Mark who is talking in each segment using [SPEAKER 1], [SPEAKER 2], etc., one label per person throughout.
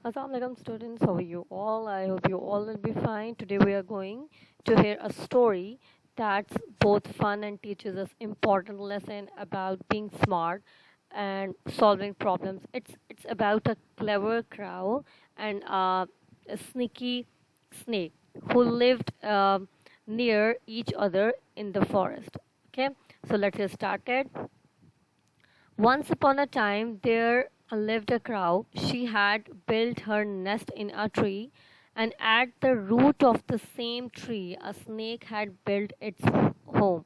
[SPEAKER 1] Assalamualaikum students, how are you all? I hope you all will be fine. Today we are going to hear a story that's both fun and teaches us important lesson about being smart and solving problems. It's about a clever crow and a sneaky snake who lived near each other in the forest. Okay, so let's get started. Once upon a time, there lived a crow. She had built her nest in a tree, and at the root of the same tree, a snake had built its home.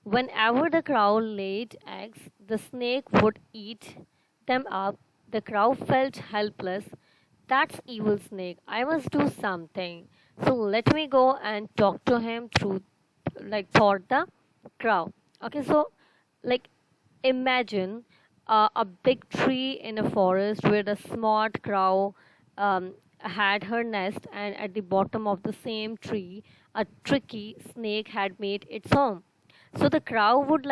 [SPEAKER 1] Whenever the crow laid eggs, the snake would eat them up. The crow felt helpless. That's evil snake. I must do something. So let me go and talk to him through thought the crow. Okay, so like imagine a big tree in a forest where the smart crow had her nest, and at the bottom of the same tree, a tricky snake had made its home. So the crow would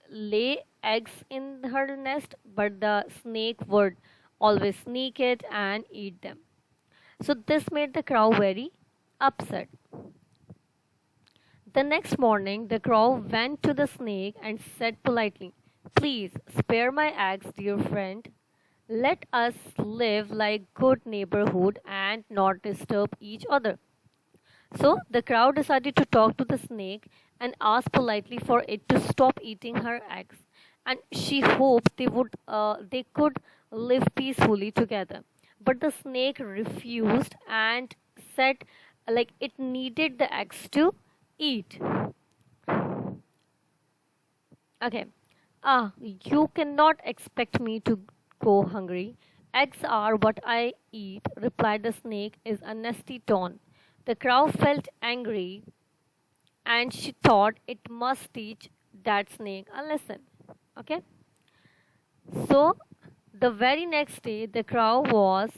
[SPEAKER 1] lay eggs in her nest, but the snake would always sneak it and eat them. So this made the crow very upset. The next morning, the crow went to the snake and said politely, "Please spare my eggs, dear friend. Let us live like good neighborhood and not disturb each other." So the crow decided to talk to the snake and ask politely for it to stop eating her eggs. And she hoped they could live peacefully together. But the snake refused and said it needed the eggs to eat. Okay. You cannot expect me to go hungry. Eggs are what I eat, replied the snake in a nasty tone. The crow felt angry and she thought it must teach that snake a lesson. Okay? So, the very next day, the crow was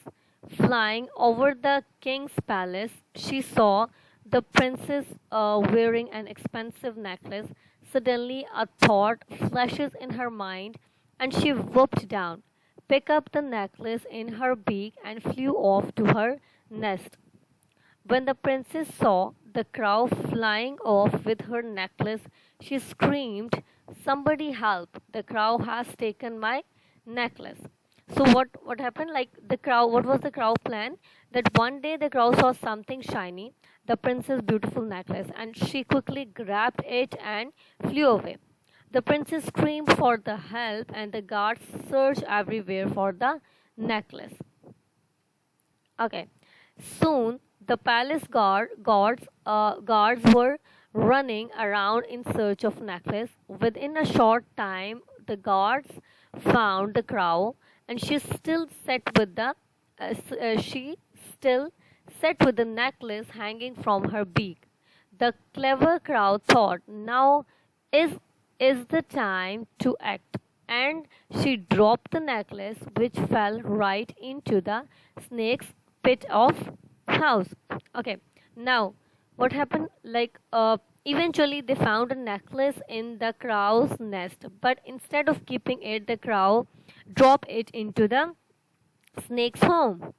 [SPEAKER 1] flying over the king's palace. She saw the princess wearing an expensive necklace. Suddenly, a thought flashes in her mind, and she whooped down, picked up the necklace in her beak, and flew off to her nest. When the princess saw the crow flying off with her necklace, she screamed, "Somebody help! The crow has taken my necklace." So what happened? What was the crow plan? That one day the crow saw something shiny, the princess' beautiful necklace, and she quickly grabbed it and flew away. The princess screamed for the help, and the guards searched everywhere for the necklace. Okay. Soon the guards were running around in search of necklace. Within a short time, the guards found the crow, and she still sat with the necklace hanging from her beak. The clever crow thought, "Now is is the time to act," and she dropped the necklace, which fell right into the snake's pit of house. Okay, now what happened? Eventually they found a necklace in the crow's nest, but instead of keeping it, the crow dropped it into the snake's home.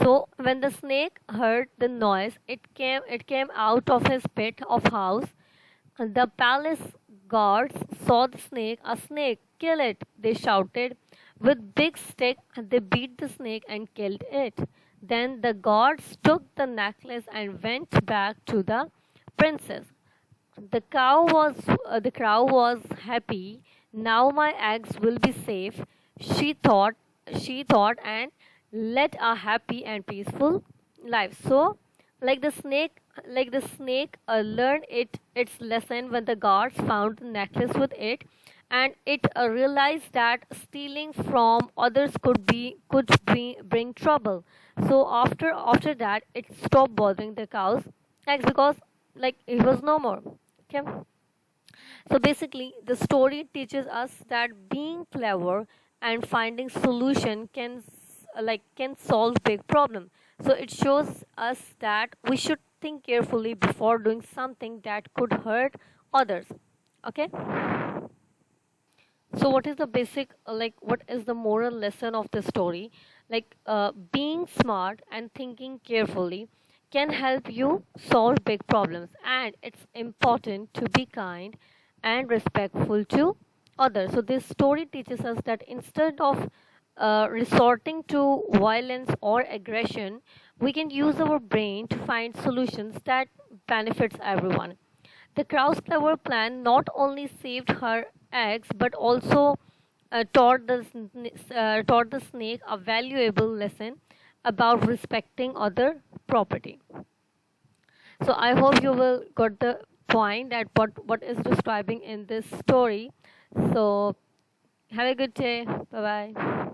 [SPEAKER 1] So when the snake heard the noise, it came out of his pit of house. The palace guards saw the snake. "A snake! Kill it!" they shouted. With big stick, they beat the snake and killed it. Then the guards took the necklace and went back to the princess. The crow was happy. "Now my eggs will be safe," she thought. And led a happy and peaceful life. So, like the snake learned its lesson when the guards found the necklace with it, and it realized that stealing from others bring trouble. So after that, it stopped bothering the cows eggs because it was no more. Okay. So basically, the story teaches us that being clever and finding solution can solve big problem. So it shows us that we should think carefully before doing something that could hurt others. Okay. So what is the basic what is the moral lesson of the story? Being smart and thinking carefully can help you solve big problems, and it's important to be kind and respectful to others. So this story teaches us that instead of resorting to violence or aggression, we can use our brain to find solutions that benefits everyone. The crow's clever plan not only saved her eggs but also taught the snake a valuable lesson about respecting other property. So I hope you will got the point that what is describing in this story. So have a good day. Bye bye.